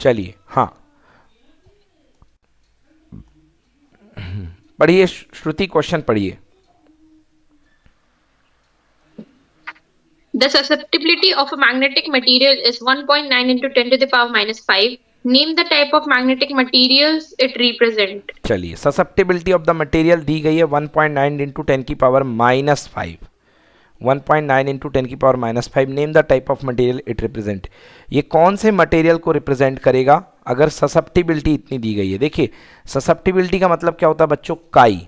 चलिए हाँ, पढ़िए श्रुति, क्वेश्चन पढ़िए। The susceptibility of a magnetic material is 1.9 into 10 to the power minus 5. Name the type of magnetic materials it represent. चलिए, susceptibility of the material दी गई है 1.9 into 10 की पावर माइनस 5, 1.9 इंटू 10 की power minus 5। Name the type of material it represent. ये कौन से material को represent करेगा अगर ससेप्टिबिलिटी इतनी दी गई है? देखिए, ससेप्टिबिलिटी का मतलब क्या होता है बच्चों? काई।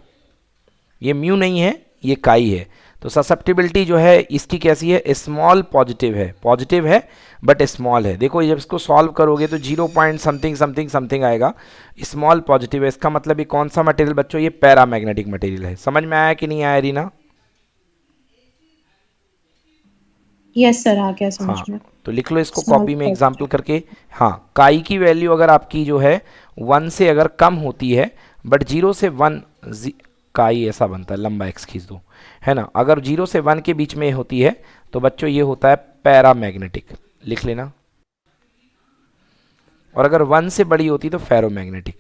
ये म्यू नहीं है, ये काई है। तो ससेप्टिबिलिटी जो है इसकी कैसी है? स्मॉल पॉजिटिव है, पॉजिटिव है बट स्मॉल है। देखो जब इसको सॉल्व करोगे तो 0 पॉइंट समथिंग समथिंग समथिंग आएगा, स्मॉल पॉजिटिव है। इसका मतलब ये कौन सा मटेरियल बच्चों? ये पैरामैग्नेटिक मटेरियल है। समझ में आया कि नहीं आया रीना? यस सर, आ गया समझ हाँ, में। तो लिख लो इसको स्मॉल कॉपी में एग्जाम्पल पॉजिटिव। करके। हाँ, काई की वैल्यू अगर आपकी जो है 1 से अगर कम होती है, बट 0 से 1, काई ऐसा बनता है, लंबा एक्स खींच दो, है ना। अगर 0 से 1 के बीच में होती है तो बच्चों ये होता है पैरामैग्नेटिक, लिख लेना। और अगर 1 से बड़ी होती तो फेरोमैग्नेटिक।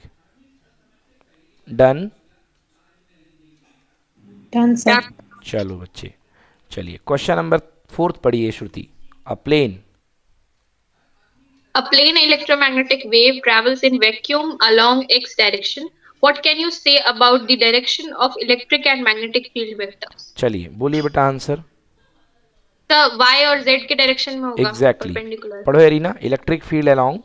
डन? Done sir. चलो बच्चे, चलिए क्वेश्चन नंबर 4 पढ़िए श्रुति। अ plane. A plane electromagnetic wave travels in vacuum along x direction. What can you say about the direction of electric and magnetic field vectors? चलिए बोलिए बेटा आंसर। तो y और z के डायरेक्शन में होगा, एग्जैक्टली परपेंडिकुलर। पढ़ो arena. Electric field along,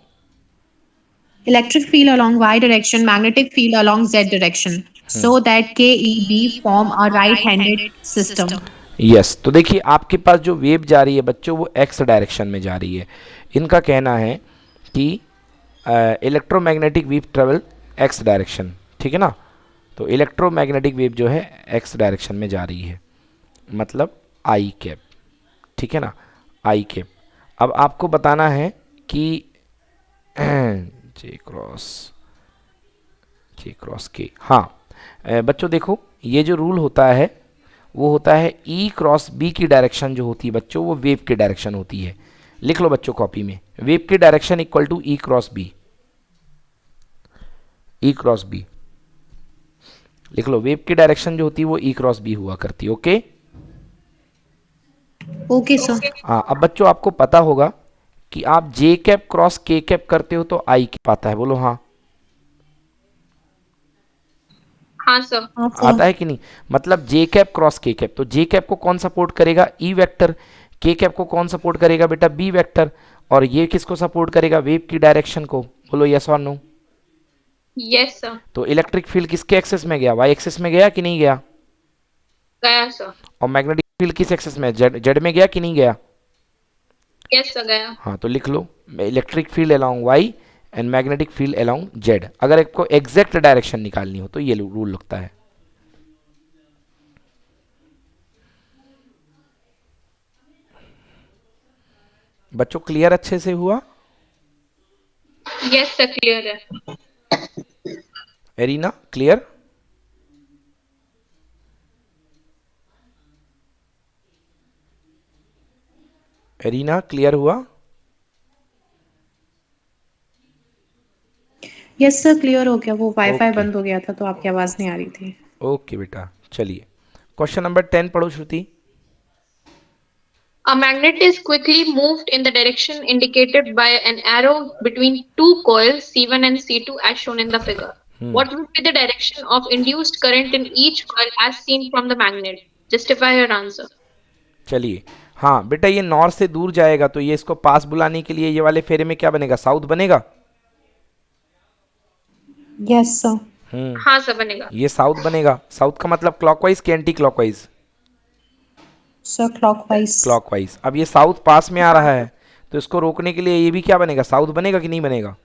Electric field along y direction, magnetic field along z direction, so that KEB form a right-handed system. Yes. तो देखिए आपके पास जो वेव जा रही है बच्चों वो एक्स डायरेक्शन में जा रही है। इनका कहना है कि electromagnetic wave travel x direction, ठीक है ना। तो इलेक्ट्रोमैग्नेटिक वेव जो है एक्स डायरेक्शन में जा रही है, मतलब आई कैप, ठीक है ना, आई कैप। अब आपको बताना है कि जे क्रॉस के, हाँ बच्चों देखो ये जो रूल होता है वो होता है ई क्रॉस बी की डायरेक्शन जो होती है बच्चों वो वेव की डायरेक्शन होती है। लिख लो बच्चों कॉपी में, वेव की direction equal to E cross B, E cross B लिख लो। वेव की डायरेक्शन जो होती है वो ई क्रॉस बी हुआ करती है। Okay okay sir. हाँ, अब बच्चों आपको पता होगा कि आप जे कैप क्रॉस के कैप करते हो तो आई कैप आता है, बोलो हाँ। हाँ सर। हाँ आता सर। है कि नहीं? मतलब जे कैप क्रॉस के कैप, तो जे कैप को कौन सपोर्ट करेगा? E vector. के कैप को कौन सपोर्ट करेगा बेटा? B vector. और ये किसको सपोर्ट करेगा? वेव की डायरेक्शन को। बोलो यस और नो। Yes sir. तो इलेक्ट्रिक फील्ड किसके एक्सेस में गया? वाई एक्सेस में गया कि नहीं गया? गया सर। और मैग्नेटिक फील्ड किस एक्सेस में? जेड, जेड में गया कि नहीं गया? यस सर, गया। हाँ, तो लिख लो electric field along Y and magnetic field along Z. अगर आपको एग्जैक्ट डायरेक्शन निकालनी हो तो ये रूल लगता है। बच्चों क्लियर अच्छे से हुआ? यस सर, क्लियर है। Arena clear? एरिना क्लियर हुआ? यस सर, क्लियर हो गया। वो वाईफाई ओके बंद हो गया था तो आपकी आवाज नहीं आ रही थी। ओके बेटा, चलिए क्वेश्चन नंबर 10 पढ़ो श्रुति। A magnet is quickly moved in the direction indicated by an arrow between two coils C1 and C2 as shown in the figure. What would be the direction of induced current in each coil as seen from the magnet? Justify your answer. चलिए हाँ बेटा, ये north से दूर जाएगा तो ये इसको पास बुलाने के लिए ये वाले फेरे में क्या बनेगा? साउथ बनेगा। Yes sir. हाँ सर, बनेगा। ये साउथ बनेगा। साउथ का मतलब क्लॉकवाइज कि anti clockwise? Sir clockwise. Clockwise. अब ये साउथ पास में आ रहा है तो इसको रोकने के लिए ये भी क्या बनेगा? साउथ बनेगा कि नहीं बनेगा?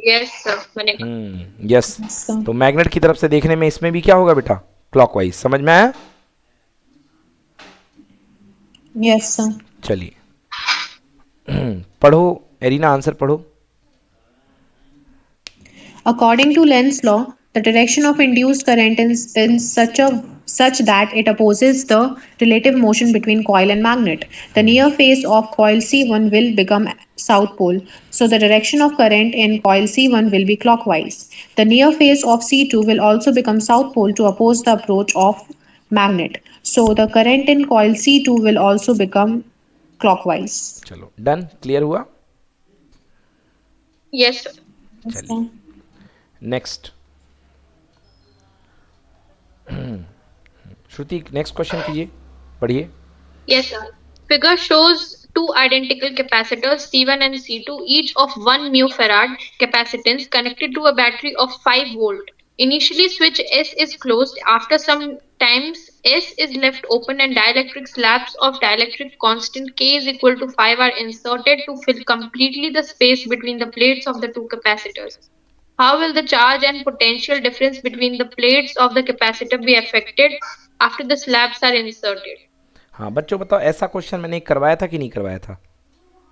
यस सर, बनेगा। यस। सर। तो मैग्नेट की तरफ से देखने में इसमें भी क्या होगा बेटा? क्लॉकवाइज। समझ में आया? Yes sir. चलिए पढ़ो एरिना, आंसर पढ़ो। According to Lenz's law, The direction of induced current is such that it opposes the relative motion between coil and magnet. The near face of coil C1 will become south pole, so the direction of current in coil C1 will be clockwise. The near face of C2 will also become south pole to oppose the approach of magnet. So the current in coil C2 will also become clockwise. चलो done, clear हुआ? Yes, sir. चलिए next श्रुति next question कीजिए, पढ़िए. Yes, sir. Figure shows two identical capacitors C1 and C2, each of 1 mu farad capacitance connected to a battery of 5 volt. Initially, switch S is closed. After some times, S is left open and dielectric slabs of dielectric constant K is equal to 5 are inserted to fill completely the space between the plates of the two capacitors. How will the charge and potential difference between the plates of the capacitor be affected after the slabs are inserted? हाँ बच्चों बताओ, ऐसा question मैंने करवाया था कि नहीं करवाया था?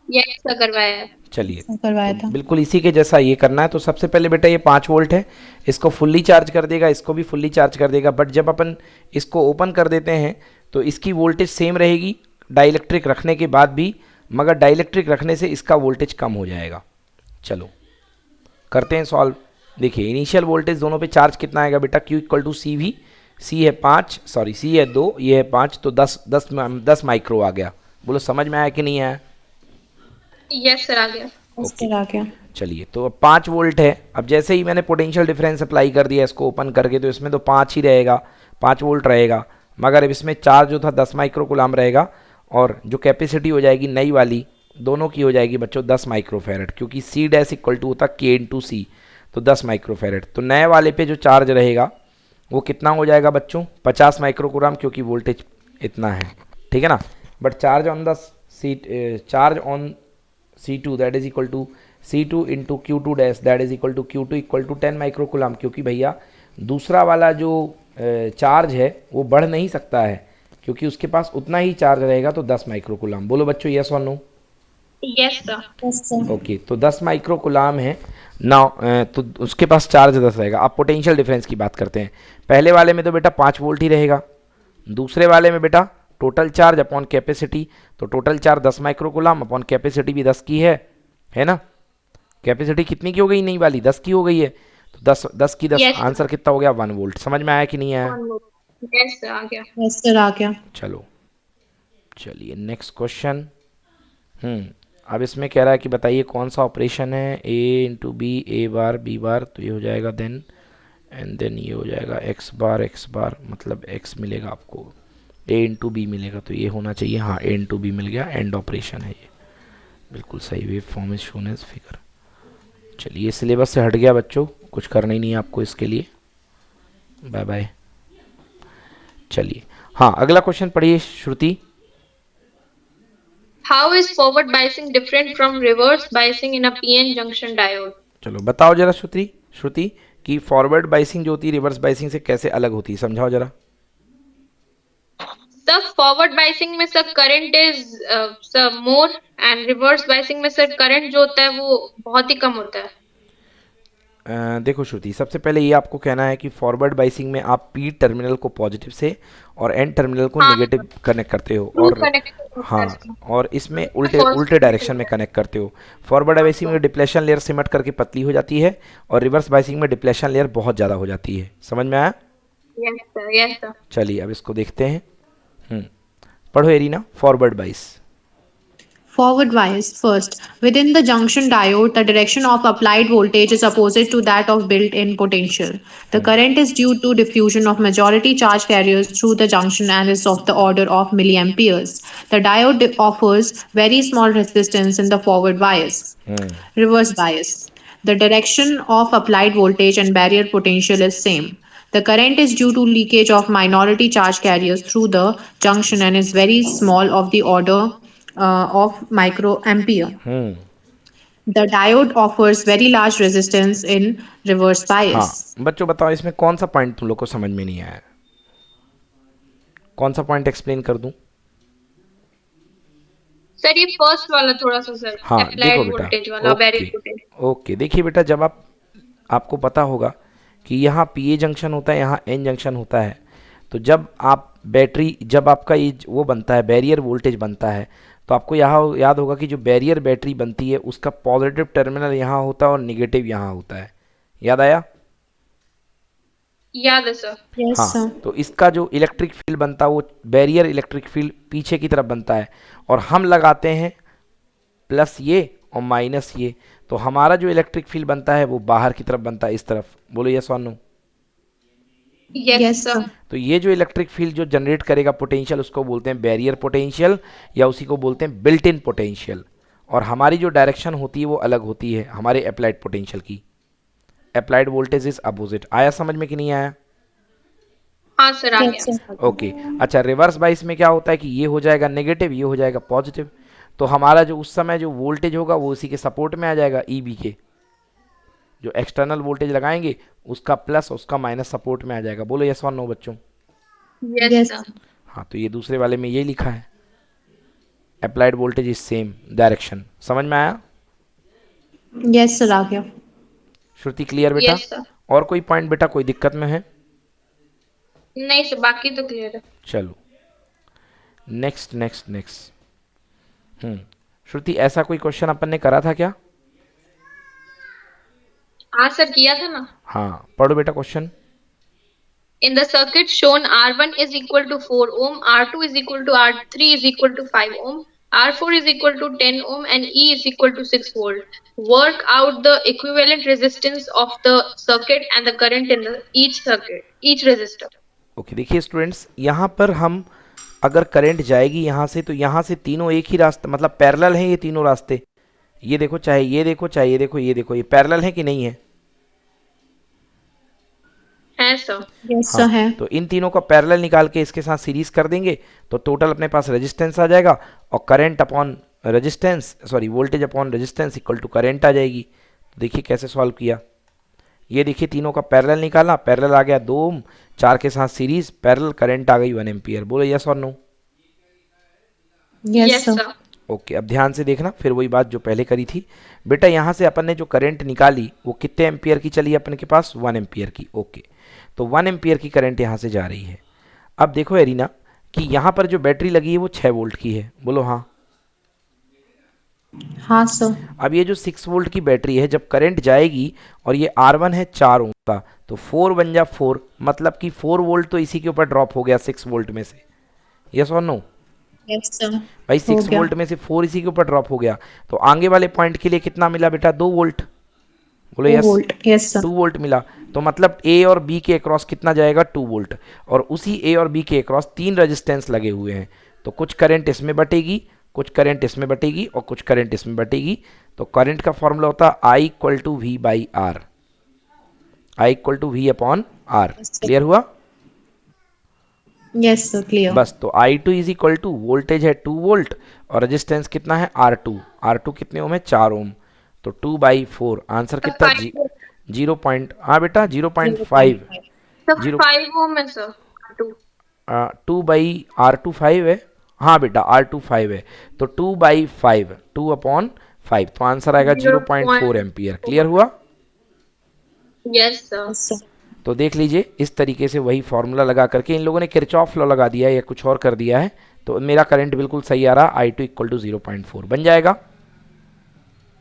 Yes, sir, करवाया है. चलिए करवाया तो था. बिल्कुल इसी के जैसा ये करना है. तो सबसे पहले बेटा ये 5 वोल्ट है, इसको फुल्ली चार्ज कर देगा, इसको भी फुल्ली चार्ज कर देगा. बट जब अपन इसको ओपन कर देते हैं तो इसकी वोल्टेज सेम रहेगी डाइलेक्ट्रिक रखने के बाद भी, मगर डाइलेक्ट्रिक रखने से इसका वोल्टेज कम हो जाएगा. चलो करते हैं सॉल्व. देखिए इनिशियल वोल्टेज दोनों पे चार्ज कितना आएगा बेटा? Q equal to C V. C है 5, सॉरी सी है 2, ये है 5, तो 10 माइक्रो आ गया. बोलो समझ में आया कि नहीं आया? Yes, sir, आ गया. उसके आ गया. चलिए तो अब 5 वोल्ट है. अब जैसे ही मैंने पोटेंशियल डिफरेंस अप्लाई कर दिया इसको ओपन करके, तो इसमें तो 5 ही रहेगा, 5 वोल्ट रहेगा. मगर अब इसमें चार्ज जो था 10 माइक्रो कूलम रहेगा, और जो कैपेसिटी हो जाएगी नई वाली दोनों की हो जाएगी बच्चों 10 माइक्रो फेरेड, क्योंकि सी डैश इक्वल टू होता के इंटू सी, तो 10 माइक्रो फेरेड. तो नए वाले पे जो चार्ज रहेगा वो कितना हो जाएगा बच्चों? 50 माइक्रो कूलम, क्योंकि वोल्टेज इतना है. ठीक है ना? But charge on C2 that is equal to C2 into Q2 dash that is equal to Q2 equal to 10 micro coulomb, क्योंकि भैया दूसरा वाला जो चार्ज है वो बढ़ नहीं सकता है, क्योंकि उसके पास उतना ही चार्ज रहेगा, तो 10 माइक्रो कूलम. बोलो बच्चों यस और नो? Yes, sir. ओके तो 10 माइक्रो कूलम है ना, तो उसके पास चार्ज 10 रहेगा. अब पोटेंशियल डिफरेंस की बात करते हैं. पहले वाले में तो बेटा 5 वोल्ट ही रहेगा, दूसरे वाले में बेटा टोटल चार्ज अपॉन कैपेसिटी, तो total charge 10 micro coulomb upon capacity भी 10 की है ना? कैपेसिटी कितनी की हो गई? नई वाली 10 की हो गई है, तो 10 की 10 Yes. आंसर कितना हो गया? 1 वोल्ट. समझ में आया कि नहीं आया? Yes, sir, आ गया. Yes, sir, आ गया. चलो चलिए नेक्स्ट क्वेश्चन. अब इसमें कह रहा है कि बताइए कौन सा ऑपरेशन है? ए इंटू बी, ए बार बी बार, तो ये हो जाएगा देन, एंड देन ये हो जाएगा एक्स बार, मतलब एक्स मिलेगा आपको, ए इंटू बी मिलेगा, तो ये होना चाहिए. हाँ ए इंटू बी मिल गया, एंड ऑपरेशन है ये, बिल्कुल सही. Wave form is shown as figure. चलिए सिलेबस से हट गया बच्चों, कुछ करना ही नहीं है आपको इसके लिए. Bye bye. चलिए हाँ अगला क्वेश्चन पढ़िए श्रुति. How is forward biasing different from reverse biasing in a PN junction diode? चलो बताओ जरा श्रुति कि फॉरवर्ड बाइसिंग जो होती है रिवर्स बाइसिंग से कैसे अलग होती है, समझाओ जरा. Sir, forward biasing में sir current is sir more and reverse biasing में सर current जो होता है वो बहुत ही कम होता है. देखो श्रुति, सबसे पहले ये आपको कहना है कि फॉरवर्ड बाइसिंग में आप पी टर्मिनल को पॉजिटिव से और एन टर्मिनल को नेगेटिव कनेक्ट करते हो, और हाँ और इसमें उल्टे डायरेक्शन में कनेक्ट करते हो. फॉरवर्ड बाइसिंग में डिप्लेशन लेयर सिमट करके पतली हो जाती है, और रिवर्स बाइसिंग में डिप्लेशन लेयर बहुत ज़्यादा हो जाती है. समझ में आया? Yes, sir. चलिए अब इसको देखते हैं. पढ़ो एरिना. फॉरवर्ड बाइस. Forward bias. First, within the junction diode, the direction of applied voltage is opposite to that of built-in potential. The current is due to diffusion of majority charge carriers through the junction and is of the order of milliamperes. The diode offers very small resistance in the forward bias. Reverse bias. The direction of applied voltage and barrier potential is same. The current is due to leakage of minority charge carriers through the junction and is very small of the order of microampere. The diode offers very large resistance in reverse bias. हाँ बच्चों बताओ इसमें कौन सा point तुम लोग को समझ में नहीं आया? कौन सा पॉइंट एक्सप्लेन कर दूं? सर ये फर्स्ट वाला थोड़ा सा सर हाँ देखो applied voltage वाला बेटा. barrier potential. ओके देखिए बेटा, जब आपको पता होगा कि यहाँ पी ए जंक्शन होता है, यहाँ एन जंक्शन होता है। तो जब आप बैटरी, जब आपका ये वो बनता है बैरियर वोल्टेज बनता है, तो आपको यहाँ याद होगा कि जो बैरियर बैटरी बनती है उसका पॉजिटिव टर्मिनल यहाँ होता है और निगेटिव यहाँ होता है। याद आया? याद है सर। Yes, हाँ, sir. तो इसका जो इलेक्ट्रिक फील्ड बनता है वो बैरियर इलेक्ट्रिक फील्ड पीछे की तरफ बनता है, और हम लगाते हैं प्लस ये और माइनस ये, तो हमारा जो इलेक्ट्रिक फील्ड बनता है वो बाहर की तरफ बनता है, इस तरफ। बोलो यस और no. Yes Yes, sir. sir. तो ये जो इलेक्ट्रिक फील्ड जो जनरेट करेगा पोटेंशियल, उसको बोलते हैं बैरियर पोटेंशियल, या उसी को बोलते हैं बिल्ट इन पोटेंशियल। और हमारी जो डायरेक्शन होती है वो अलग होती है हमारे अप्लाइड पोटेंशियल की। Applied voltage is opposite. आया समझ में कि नहीं आया? हाँ सर, आ Yes, गया। sir. ओके अच्छा, रिवर्स बाइस में क्या होता है कि ये हो जाएगा नेगेटिव, ये हो जाएगा पॉजिटिव। तो हमारा जो उस समय जो वोल्टेज होगा वो उसी के सपोर्ट में आ जाएगा, ई बी के। जो एक्सटर्नल वोल्टेज लगाएंगे उसका प्लस उसका माइनस सपोर्ट में आ जाएगा। बोलो यस और नो बच्चों। Yes Yes. सर। हाँ, तो ये दूसरे वाले में ये लिखा है, applied voltage is same direction. समझ में आया? Yes, sir. आ गया. श्रुति क्लियर बेटा? Yes sir. और कोई पॉइंट बेटा कोई दिक्कत में है? नहीं सर, बाकी तो क्लियर है। चलो नेक्स्ट नेक्स्ट नेक्स्ट। श्रुति, ऐसा कोई क्वेश्चन अपन ने करा था क्या? हाँ सर, किया था ना। हाँ, पढ़ो बेटा question. In the circuit shown, R1 is equal to 4 ohm, R2 is equal to R3 is equal to 5 ohm, R4 is equal to 10 ohm, and E is equal to 6 volt. Work out the equivalent resistance of the circuit and the current in the each circuit, each resistor. Okay देखिए students, यहाँ पर हम अगर current जाएगी यहाँ से, तो यहाँ से तीनों एक ही रास्ता, मतलब पैरेलल हैं ये तीनों रास्ते। ये देखो, चाहे ये देखो, चाहे ये देखो, ये देखो, ये पैरेलल है कि नहीं है? है सर। Yes, sir. है. तो इन तीनों का पैरेलल निकाल के इसके साथ सीरीज कर देंगे तो टोटल अपने पास रेजिस्टेंस आ जाएगा, और current upon resistance, sorry voltage upon resistance equal to current आ जाएगी। तो देखिए कैसे सॉल्व किया। ये देखिए तीनों का पैरेलल निकाला, पैरेलल आ गया 2 ओम, 4 के साथ सीरीज, पैरेलल करंट आ गई 1 एम्पियर। बोलो यस और no. Yes, yes sir. Sir. Okay, अब ध्यान से देखना, फिर वही बात जो पहले करी थी बेटा। यहाँ से अपन ने जो करंट निकाली वो कितने एम्पियर की चली अपन के पास? 1 एम्पियर की। ओके, तो 1 एम्पियर की करंट यहाँ से जा रही है। अब देखो एरिना कि यहाँ पर जो बैटरी लगी है वो 6 वोल्ट की है। बोलो हाँ। हाँ सर. अब ये जो 6 वोल्ट की बैटरी है, जब करंट जाएगी और ये R1 है 4 ओम का, तो 4 बन जा 4, मतलब कि 4 वोल्ट तो इसी के ऊपर ड्रॉप हो गया 6 वोल्ट में से। यस और नो? Yes, sir. भाई हो 6 गया. वोल्ट में से 4 इसी के ऊपर ड्रॉप हो गया, तो आगे वाले पॉइंट के लिए कितना मिला बेटा? 2 वोल्ट। बोलो 2 yes. volt. Yes, sir. 2 volt मिला, तो मतलब ए और बी के अक्रॉस कितना जाएगा? 2 वोल्ट। और उसी ए और बी के अक्रॉस 3 रेजिस्टेंस लगे हुए हैं, तो कुछ करंट इसमें बटेगी, कुछ करंट इसमें बटेगी, और कुछ करंट इसमें बटेगी। तो करंट का फॉर्मूला होता है I equal to V by R, I equal to V upon R. Clear हुआ? Yes, sir. Clear. बस, तो I two is equal to, voltage है 2 वोल्ट और रेजिस्टेंस कितना है? R2। R2 कितने ओम है? 4 ओम। तो 2/4, आंसर कितना? 0 पॉइंट, हाँ बेटा 0.5। सर Zero- 5 ओम है सर। 2। 2/R2 5 है। हाँ बेटा R2 5 है, तो 2/5, 2/5, तो आंसर आएगा 0.4 एम्पियर। क्लियर हुआ? Yes sir. Yes, sir. तो देख लीजिए, इस तरीके से वही फॉर्मूला लगा करके इन लोगों ने किरचॉफ लॉ लगा दिया है या कुछ और कर दिया है, तो मेरा करंट बिल्कुल सही आ रहा, I2 इक्वल टू 0.4 बन जाएगा।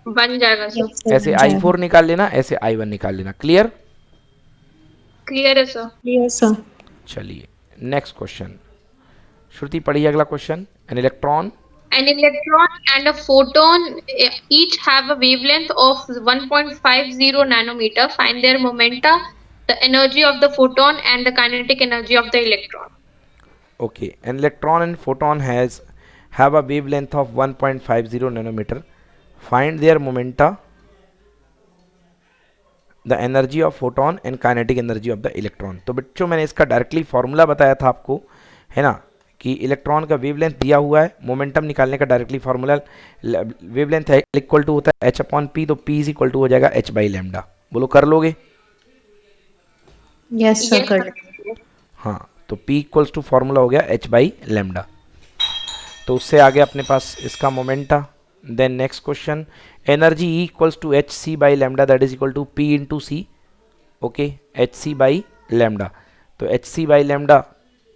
बन जाएगा सर। Yes, sir. ऐसे I4 निकाल लेना, ऐसे I1 निकाल लेना। क्लियर? क्लियर है सर। Clear, sir. चलिए नेक्स्ट क्वेश्चन। श्रुति पढ़िए अगला question. An electron An electron and a photon each have a wavelength of 1.50 nanometer. Find their momenta, the energy of the photon, and the kinetic energy of the electron. okay, an electron and photon have a wavelength of 1.50 nanometer. Find their momenta, the energy of photon and kinetic energy of the electron. तो बच्चों मैंने इसका directly formula बताया था आपको, है ना, कि इलेक्ट्रॉन का वेवलेंथ दिया हुआ है, मोमेंटम निकालने का डायरेक्टली फार्मूला, वेवलेंथ है इक्वल टू होता है h/p, तो p इज इक्वल टू हो जाएगा h/λ। बोलो कर लोगे? Yes, sir. Yes, Correct. sir. हाँ, तो p इक्वल्स टू फार्मूला हो गया h/λ। तो उससे आगे अपने पास इसका momenta. Then next question, energy E equals to hc/λ, that is equal to p into C. Okay, H C by lambda. तो एच सी बाई लैम्डा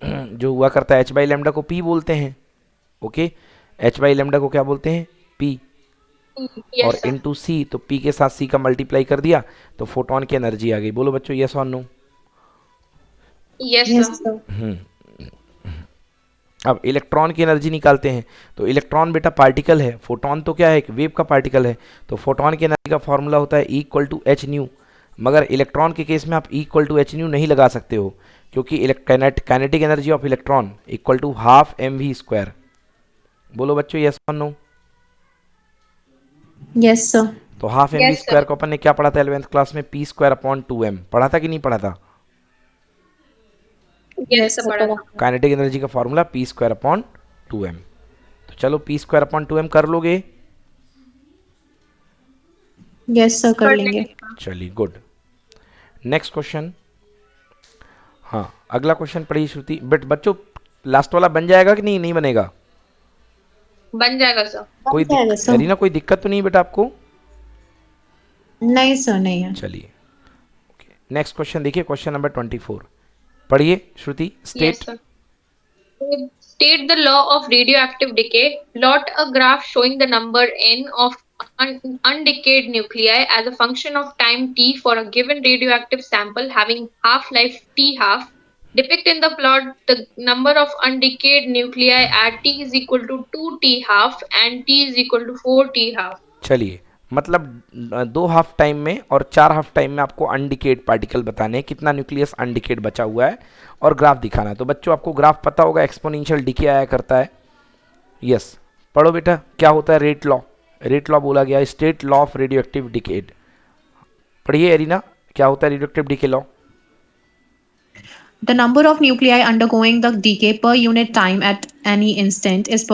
जो हुआ करता है, एच बाई लैम्डा को पी बोलते हैं। ओके, एच बाई लैम्डा को क्या बोलते हैं? पी। और Yes, sir. इनटू सी, तो पी के साथ सी का मल्टीप्लाई कर दिया तो फोटोन की एनर्जी आ गई। बोलो बच्चों, यस और no? Yes, Yes, sir. sir. अब इलेक्ट्रॉन की एनर्जी निकालते हैं। तो इलेक्ट्रॉन बेटा पार्टिकल है, फोटोन तो क्या है? एक वेव का पार्टिकल है। तो फोटोन की एनर्जी का फॉर्मूला होता है E equal to h nu. मगर इलेक्ट्रॉन के केस में आप E equal to h nu नहीं लगा सकते हो, क्योंकि kinetic energy of electron equal to half M we square. बोलो बच्चों, यस और नो? Yes, sir. तो half M v Yes, sir. Square को अपन ने क्या पढ़ा था 11th क्लास में? P square upon 2m। पढ़ा था कि नहीं पढ़ा था? Yes, sir. sir. पढ़ा था. काइनेटिक एनर्जी का formula P square upon 2m। तो चलो पी स्क्वायर अपॉन 2m कर लोगे? Yes, sir. कर कर लेंगे. लेंगे. चलिए, गुड। Next question. हाँ, अगला क्वेश्चन पढ़िए श्रुति। बट बच्चों, लास्ट वाला बन जाएगा कि नहीं? नहीं बनेगा? बन जाएगा सर. कोई बन जाएगा, सर. एरिना, कोई दिक्कत तो नहीं बेटा आपको? नहीं सर, नहीं है. चलिए, नेक्स्ट क्वेश्चन देखिए, क्वेश्चन नंबर 24 पढ़िए श्रुति। Yes, state. sir. State the law of radioactive decay. Plot a graph showing the number n of undecayed nuclei as a function of time t for a given radioactive sample having half-life t half. Depict in the plot the number of undecayed nuclei at t is equal to 2 t half and t is equal to 4 t half. चलिए, मतलब 2 half time में और 4 half time में आपको अनडिकेड particle बताने हैं, कितना nucleus अनडिकेड बचा हुआ है, और ग्राफ दिखाना है। तो बच्चों आपको ग्राफ पता होगा, एक्सपोनेंशियल डिके आया करता है। यस, पढ़ो बेटा, क्या होता है? Rate law. रेट लॉ बोला गया, state law of radio active decade. पढ़िए एरिना, क्या होता है radio active decay law? The number of nuclei undergoing the decay per unit time at any instant is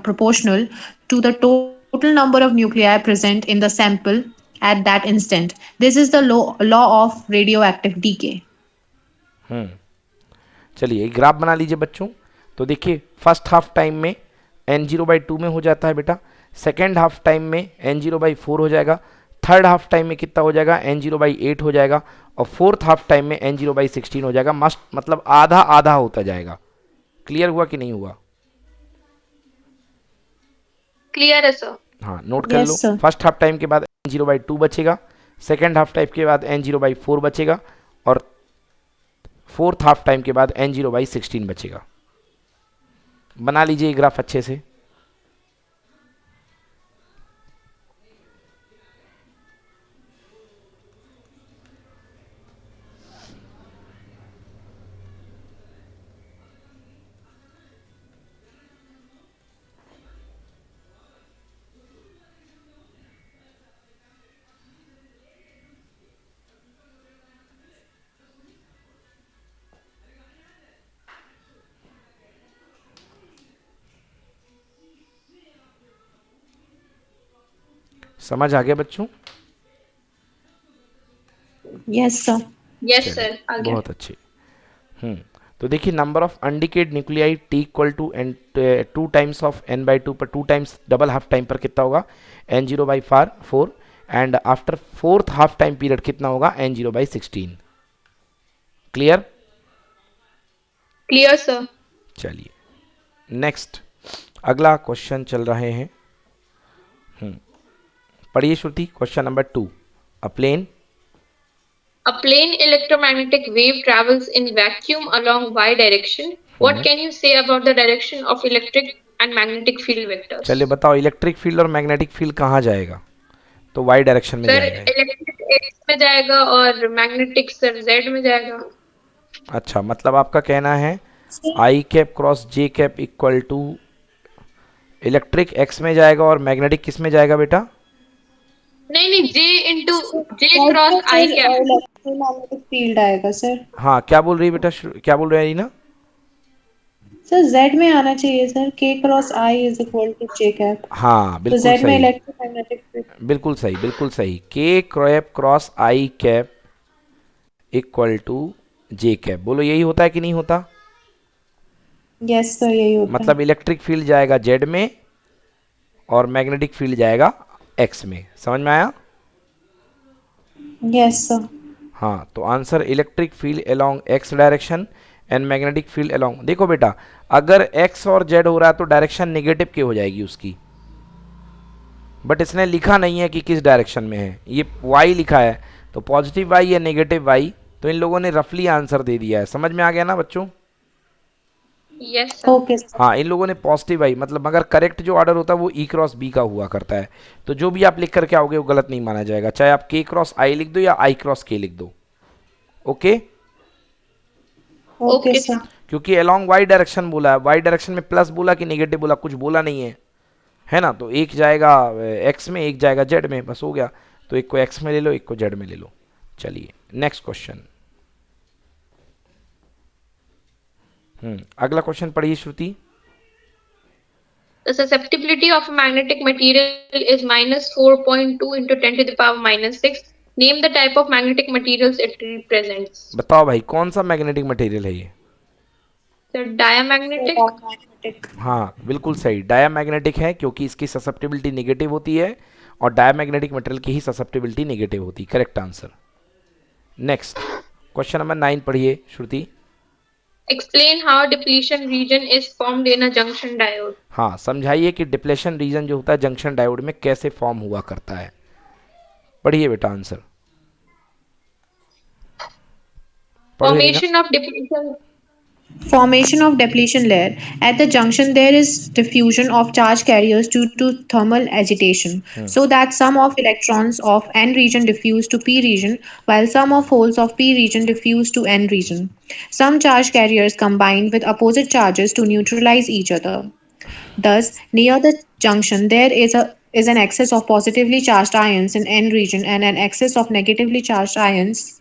proportional to the total number of nuclei present in the sample at that instant. This is the law of radioactive decay. चलिए, एक graph बना लीजिए बच्चों। तो देखिए, first half time में n0/2 में हो जाता है बेटा, सेकेंड हाफ टाइम में n0/4 हो जाएगा, थर्ड हाफ टाइम में कितना हो जाएगा? n0/8 हो जाएगा, और फोर्थ हाफ टाइम में n0/16 हो जाएगा। मतलब आधा आधा होता जाएगा। क्लियर हुआ कि नहीं हुआ? Clear है सर. हाँ, नोट कर Yes, लो। sir. फर्स्ट हाफ टाइम के बाद n0/2 बचेगा, सेकेंड हाफ टाइम के बाद n0/4 बचेगा, और फोर्थ हाफ टाइम के बाद n0/16 बचेगा। बना लीजिए ये ग्राफ अच्छे से। समझ आ गया बच्चों? Yes, sir. Yes, sir. आ गया. बहुत अच्छे। तो देखिए, number of undecayed nuclei T equal to N 2 times of n/2 पर 2 टाइम्स डबल हाफ टाइम पर कितना होगा? n0/4, and after fourth half time period कितना होगा? n0/16। क्लियर? Clear sir. चलिए, नेक्स्ट अगला क्वेश्चन चल रहे हैं। पढ़िए श्रुति, question number 2। A plane. A plane electromagnetic wave travels in vacuum along y direction. What can you say about the direction of electric and magnetic field vectors? चलिए बताओ, electric field और magnetic field कहाँ जाएगा? तो Y direction में sir, जाएगा। Electric x में जाएगा और मैग्नेटिक सर z में जाएगा. अच्छा, मतलब आपका कहना है I cap cross J cap equal to electric X में जाएगा और मैग्नेटिक किस में जाएगा बेटा? नहीं, j cross i cap. Electromagnetic field आएगा सर. हाँ, क्या बोल रही है बेटा? क्या बोल रहे हैं रीना? सर Z में आना चाहिए sir. K cross I is equal to J cap. हाँ, तो बिल्कुल Z में सही, इलेक्ट्रोमैग्नेटिक फील्ड. बिल्कुल सही, बिल्कुल सही। K cap cross I cap equal to J cap. बोलो, यही होता है कि नहीं होता? यस सर, यही होता है. मतलब इलेक्ट्रिक फील्ड जाएगा जेड में और मैग्नेटिक फील्ड जाएगा एक्स में। समझ में आया? Yes sir. हाँ, तो answer electric field along x direction and magnetic field along. देखो बेटा, अगर एक्स और जेड हो रहा है तो डायरेक्शन नेगेटिव की हो जाएगी उसकी, बट इसने लिखा नहीं है कि किस डायरेक्शन में है, ये वाई लिखा है, तो पॉजिटिव वाई या नेगेटिव वाई, तो इन लोगों ने रफली आंसर दे दिया है। समझ में आ गया ना बच्चों? Yes, sir. Okay, sir. हाँ, इन लोगों ने पॉजिटिव आई, मतलब अगर करेक्ट जो ऑर्डर होता है वो ई क्रॉस बी का हुआ करता है, तो जो भी आप लिख करके आओगे वो गलत नहीं माना जाएगा, चाहे आप के क्रॉस आई लिख दो या आई क्रॉस के लिख दो। Okay? Okay, Okay, sir. sir. क्योंकि अलोंग वाई डायरेक्शन बोला है, वाई डायरेक्शन में प्लस बोला कि नेगेटिव बोला, कुछ बोला नहीं है ना? तो एक जाएगा एक्स में, एक जाएगा जेड में, बस हो गया। तो एक को एक्स में ले लो, एक को जेड में ले लो। चलिए नेक्स्ट क्वेश्चन। अगला क्वेश्चन पढ़िए श्रुति। The susceptibility of a magnetic material is minus 4.2 into 10 to the power minus 6. Name the type of magnetic materials it represents. बताओ भाई, कौन सा मैग्नेटिक मटेरियल है ये? So, diamagnetic. Diamagnetic. हाँ बिल्कुल सही, डायामैग्नेटिक है, क्योंकि इसकी ससेप्टिबिलिटी नेगेटिव होती है और डायामैग्नेटिक मटेरियल की ही ससेप्टिबिलिटी नेगेटिव होती है। Correct answer. Next question number 9 पढ़िए श्रुति। Explain how depletion region is formed in a junction diode. हाँ, समझाइए कि डिप्लेशन रीजन जो होता है जंक्शन डायोड में कैसे फॉर्म हुआ करता है। पढ़िए बेटा आंसर। पढ़ो arena. Formation of depletion. Formation of depletion layer. At the junction, there is diffusion of charge carriers due to thermal agitation, so that some of electrons of n region diffuse to p region, while some of holes of p region diffuse to n region. Some charge carriers combine with opposite charges to neutralize each other. Thus, near the junction, there is an excess of positively charged ions in n region and an excess of negatively charged ions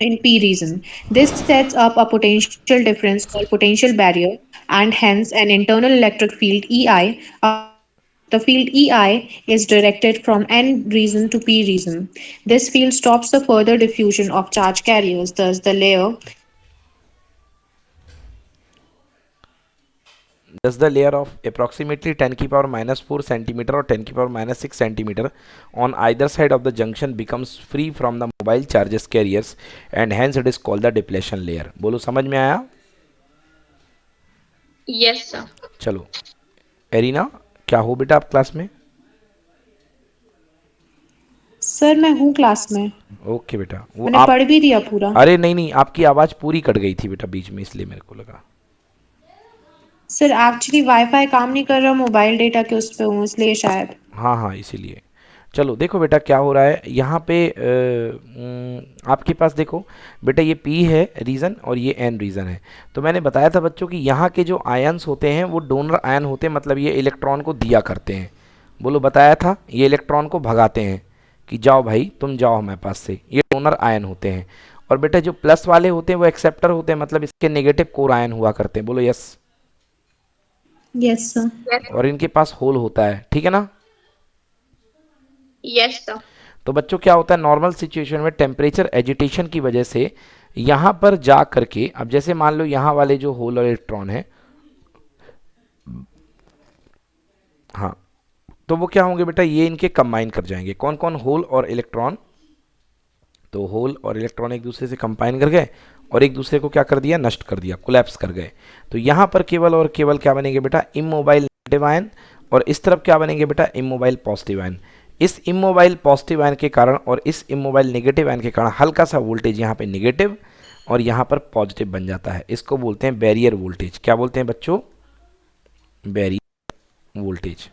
in P region. This sets up a potential difference called potential barrier and hence an internal electric field EI. The field EI is directed from N region to P region. This field stops the further diffusion of charge carriers, thus the layer Thus the layer of approximately 10 की power minus 4 centimetre और 10 की power minus 6 centimetre on either side of the junction becomes free from the mobile charges carriers and hence it is called the depletion layer. बोलो समझ में आया? Yes, sir. चलो arena, क्या हो बेटा आप क्लास में? सर मैं हूँ क्लास में, ओके बेटा, वो मैंने आप, पढ़ भी दिया पूरा। अरे नहीं नहीं, आपकी आवाज़ पूरी कट गई थी बेटा बीच में, इसलिए मेरे को लगा। सर एक्चुअली वाईफाई काम नहीं कर रहा, मोबाइल डेटा के उस पे हूँ इसलिए शायद। हाँ हाँ, इसीलिए। चलो देखो बेटा क्या हो रहा है यहाँ पे, आपके पास देखो बेटा, ये P है रीज़न और ये N रीज़न है। तो मैंने बताया था बच्चों कि यहाँ के जो आयन्स होते हैं वो डोनर आयन होते हैं, मतलब ये इलेक्ट्रॉन को दिया करते हैं। बोलो, बताया था, ये इलेक्ट्रॉन को भगाते हैं कि जाओ भाई तुम जाओ हमारे पास से, ये डोनर आयन होते हैं। और बेटा जो प्लस वाले होते हैं वो एक्सेप्टर होते हैं, मतलब इसके नेगेटिव कोर आयन हुआ करते हैं। बोलो यस। Yes sir. Yes. और इनके पास होल होता है, ठीक है ना? Yes, sir. तो बच्चों क्या होता है, नॉर्मल सिचुएशन में टेम्परेचर एजिटेशन की वजह से यहाँ पर जा करके, अब जैसे मान लो यहाँ वाले जो होल और इलेक्ट्रॉन है, हाँ, तो वो क्या होंगे बेटा, ये इनके कंबाइन कर जाएंगे। कौन कौन? होल और इलेक्ट्रॉन। तो होल और इलेक्ट्रॉन एक दूसरे से कंबाइन कर गए और एक दूसरे को क्या कर दिया, नष्ट कर दिया, कोलैप्स कर गए। तो यहाँ पर केवल और केवल क्या बनेंगे बेटा, इमोबाइल नेगेटिव आयन, और इस तरफ क्या बनेंगे बेटा, इमोबाइल पॉजिटिव आयन। इस इमोबाइल पॉजिटिव आयन के कारण और इस इमोबाइल नेगेटिव आयन के कारण हल्का सा वोल्टेज यहाँ पे नेगेटिव और यहाँ पर पॉजिटिव बन जाता है। इसको बोलते हैं बैरियर वोल्टेज। क्या बोलते हैं बच्चों? Barrier voltage.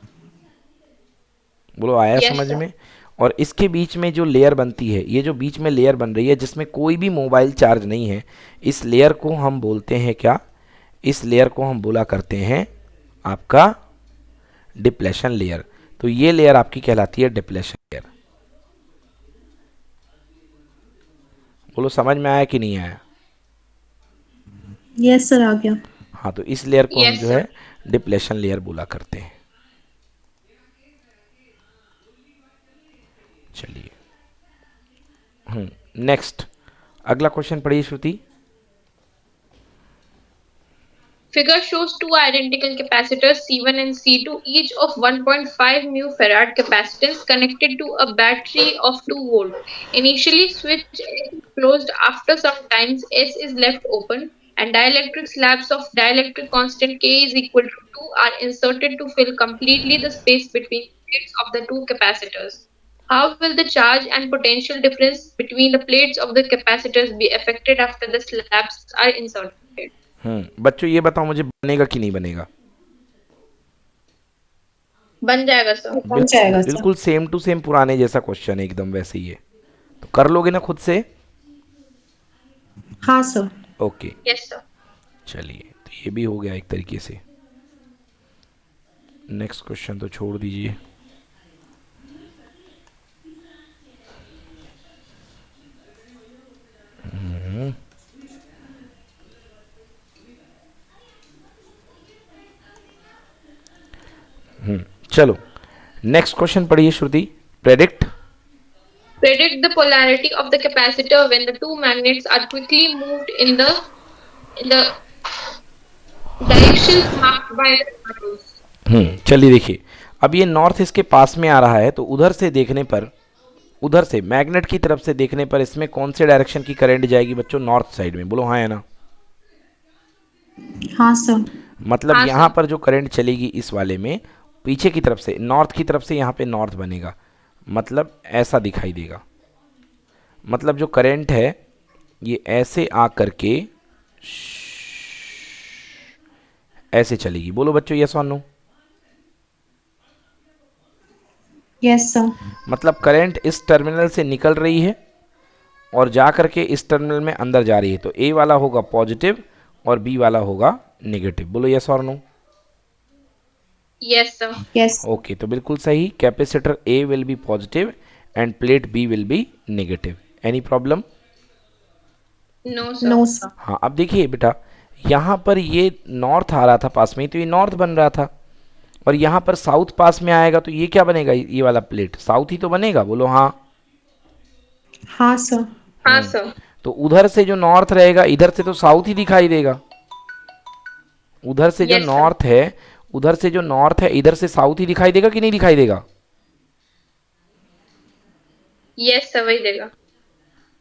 बोलो आया Yes, समझ sir. में? और इसके बीच में जो लेयर बनती है, ये जो बीच में लेयर बन रही है जिसमें कोई भी मोबाइल चार्ज नहीं है, इस लेयर को हम बोलते हैं क्या? इस लेयर को हम बोला करते हैं आपका डिप्लेशन लेयर। तो ये लेयर आपकी कहलाती है डिप्लेशन लेयर। बोलो समझ में आया कि नहीं आया? यस सर, आ गया। हाँ, तो इस लेयर को हम Yes, जो sir. है डिप्लेशन लेयर बोला करते हैं। चलिए नेक्स्ट, अगला क्वेश्चन पढ़िए श्रुति। Figure shows two identical capacitors C1 and C2, each of 1.5 mu farad capacitance connected to a battery of 2 volt. Initially, switch S is closed. After some times, S is left open, and dielectric slabs of dielectric constant K is equal to 2 are inserted to fill completely the space between the plates of the two capacitors. How will the charge and potential difference between the plates of the capacitors be affected after the slabs are inserted? बच्चों ये बताओ मुझे, बनेगा कि नहीं बनेगा? बन जाएगा सर। बन जाएगा सर। बिल्कुल सेम टू सेम पुराने जैसा क्वेश्चन है, एकदम वैसे ही है। तो कर लोगे ना खुद से? हाँ सर। Okay, yes sir. चलिए, तो ये भी हो गया एक तरीके से। नेक्स्ट क्वेश्चन तो छोड़ दीजिए। चलो नेक्स्ट क्वेश्चन पढ़िए श्रुति। Predict Predict the polarity of the capacitor when the two magnets are quickly moved in the directions marked by the arrows. चलिए देखिए, अब ये नॉर्थ इसके पास में आ रहा है, तो उधर से देखने पर, उधर से मैग्नेट की तरफ से देखने पर इसमें कौन से डायरेक्शन की करंट जाएगी बच्चों? नॉर्थ साइड में। बोलो हाँ या ना? हाँ सर। मतलब हाँ यहाँ सर। पर जो करंट चलेगी इस वाले में, पीछे की तरफ से, नॉर्थ की तरफ से, यहाँ पे नॉर्थ बनेगा, मतलब ऐसा दिखाई देगा। मतलब जो करंट है ये ऐसे आ करके ऐसे चलेगी। बोलो बच्चों यस और नो? Yes sir. मतलब करंट इस टर्मिनल से निकल रही है और जा करके इस टर्मिनल में अंदर जा रही है, तो ए वाला होगा पॉजिटिव और बी वाला होगा नेगेटिव। बोलो यस और no? Yes sir. Yes. Okay, तो बिल्कुल सही। Capacitor A will be positive and plate B will be negative. Any problem? No sir. No sir. हाँ, अब देखिए बेटा, यहाँ पर ये नॉर्थ आ रहा था पास में, तो ये नॉर्थ बन रहा था, और यहाँ पर साउथ पास में आएगा, तो ये क्या बनेगा? ये वाला प्लेट साउथ ही तो बनेगा। बोलो हाँ? हाँ सर। हाँ सर। तो उधर से जो नॉर्थ रहेगा, इधर से तो साउथ ही दिखाई देगा। उधर से जो यस सर। नॉर्थ है, उधर से जो नॉर्थ है, इधर से साउथ ही दिखाई देगा कि नहीं दिखाई देगा? यस सर, वही देगा।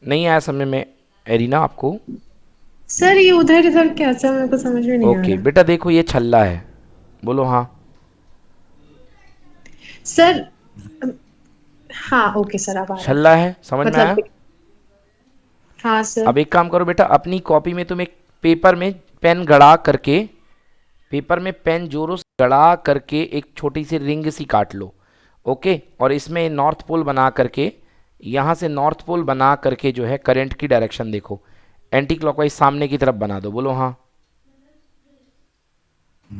नहीं आया समझ में एरिना आपको? सर ये उधर इधर कैसा, मेरे को समझ में नहीं आ ओके रहा। बेटा, देखो ये छल्ला है। बोलो हाँ? सर हाँ ओके सर, अब आ रहा है। छल्ला है, समझ में आया? मतलब हाँ सर। अब एक काम करो बेटा, अपनी कॉपी में तुम एक पेपर में पेन गड़ा करके, पेपर में पेन जोरों से गड़ा करके एक छोटी सी रिंग सी काट लो। ओके, और इसमें नॉर्थ पोल बना करके, यहाँ से नॉर्थ पोल बना करके जो है करंट की डायरेक्शन देखो, एंटी क्लॉकवाइज सामने की तरफ बना दो। बोलो हाँ?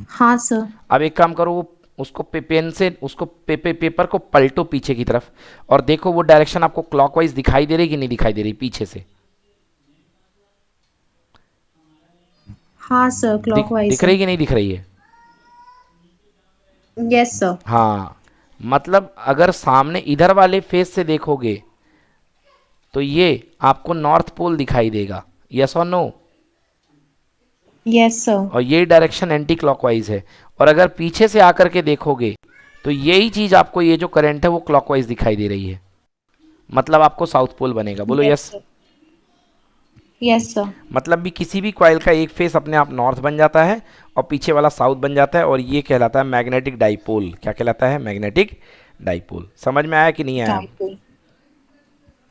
हाँ सर। अब एक काम करो, वो उसको पेन से उसको पेपर को पलटो पीछे की तरफ, और देखो वो डायरेक्शन आपको क्लॉकवाइज दिखाई दे रही कि नहीं दिखाई दे रही पीछे से? हाँ सर, क्लॉकवाइज दिख रही कि नहीं दिख रही है? Yes sir. हाँ, मतलब अगर सामने इधर वाले फेस से देखोगे तो ये आपको नॉर्थ पोल दिखाई देगा। यस और नो? Yes sir. और ये डायरेक्शन एंटी क्लॉकवाइज है। और अगर पीछे से आकर के देखोगे तो यही चीज आपको, ये जो करंट है वो क्लॉकवाइज दिखाई दे रही है, मतलब आपको साउथ पोल बनेगा। बोलो यस? Yes sir. मतलब भी किसी भी कॉइल का एक फेस अपने आप नॉर्थ बन जाता है और पीछे वाला साउथ बन जाता है, और ये कहलाता है मैग्नेटिक डाइपोल। क्या कहलाता है? Magnetic dipole. समझ में आया कि नहीं आया?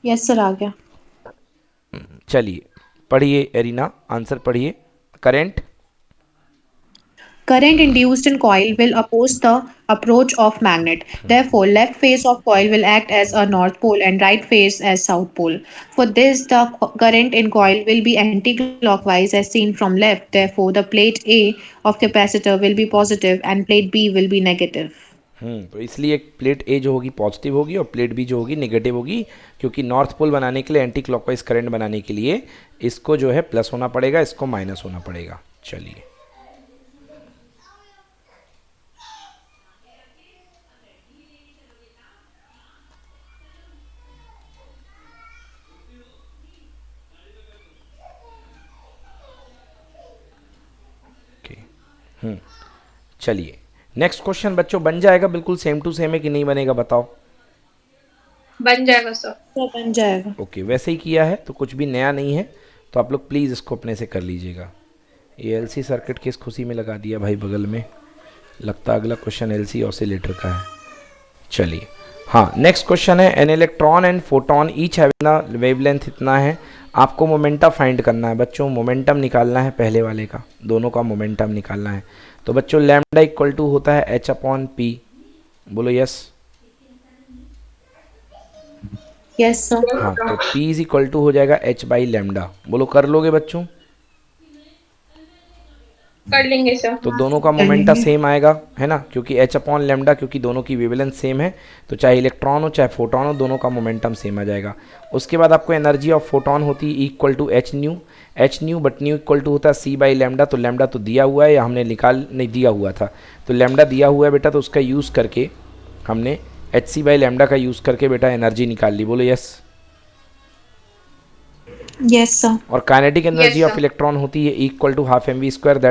यस सर, आ गया। चलिए पढ़िए एरिना, आंसर पढ़िए। Current Current induced in coil will oppose the approach of magnet. Therefore, left face of coil will act as a north pole and right face as south pole. For this, the current in coil will be anti-clockwise as seen from left. Therefore, the plate A of capacitor will be positive and plate B will be negative. तो इसलिए plate ए जो होगी positive होगी और plate B जो होगी negative होगी, क्योंकि नॉर्थ पोल बनाने के लिए, एंटी क्लॉकवाइज करंट बनाने के लिए इसको जो है प्लस होना पड़ेगा, इसको माइनस होना पड़ेगा। चलिए चलिए नेक्स्ट क्वेश्चन बच्चों बन जाएगा बिल्कुल सेम टू सेम है कि नहीं बनेगा बताओ। बन जाएगा सर। तो बन जाएगा। ओके वैसे ही किया है तो कुछ भी नया नहीं है, तो आप लोग प्लीज़ इसको अपने से कर लीजिएगा। ये एलसी सर्किट किस खुशी में लगा दिया भाई बगल में, लगता अगला क्वेश्चन एलसी ऑसिलेटर का है। चलिए हाँ नेक्स्ट क्वेश्चन है, an electron and photon each having wavelength इतना है, आपको मोमेंटम फाइंड करना है बच्चों, मोमेंटम निकालना है पहले वाले का, दोनों का मोमेंटम निकालना है। तो बच्चों लैम्डा इक्वल टू होता है एच अपॉन पी, बोलो यस। Yes sir. हाँ तो P इज इक्वल टू हो जाएगा h बाई लैम्डा, बोलो कर लोगे बच्चों। कर लेंगे सर। तो दोनों का मोमेंटा सेम आएगा है ना, क्योंकि h अपॉन लैम्डा, क्योंकि दोनों की वेवलेंथ सेम है, तो चाहे इलेक्ट्रॉन हो चाहे फोटोन हो दोनों का मोमेंटम सेम आ जाएगा। उसके बाद आपको एनर्जी ऑफ फोटोन होती है equal to h nu but nu equal to होता है c बाई लैम्डा। तो लैम्डा तो दिया हुआ है या हमने निकाल नहीं दिया हुआ था, तो लैम्डा दिया हुआ है बेटा, तो उसका यूज़ करके हमने एच सी बाई लैम्डा का यूज़ करके बेटा एनर्जी निकाल ली, बोलो यस। Yes sir. और kinetic energy Yes, of sir. Electron होती है equal to half M we square, that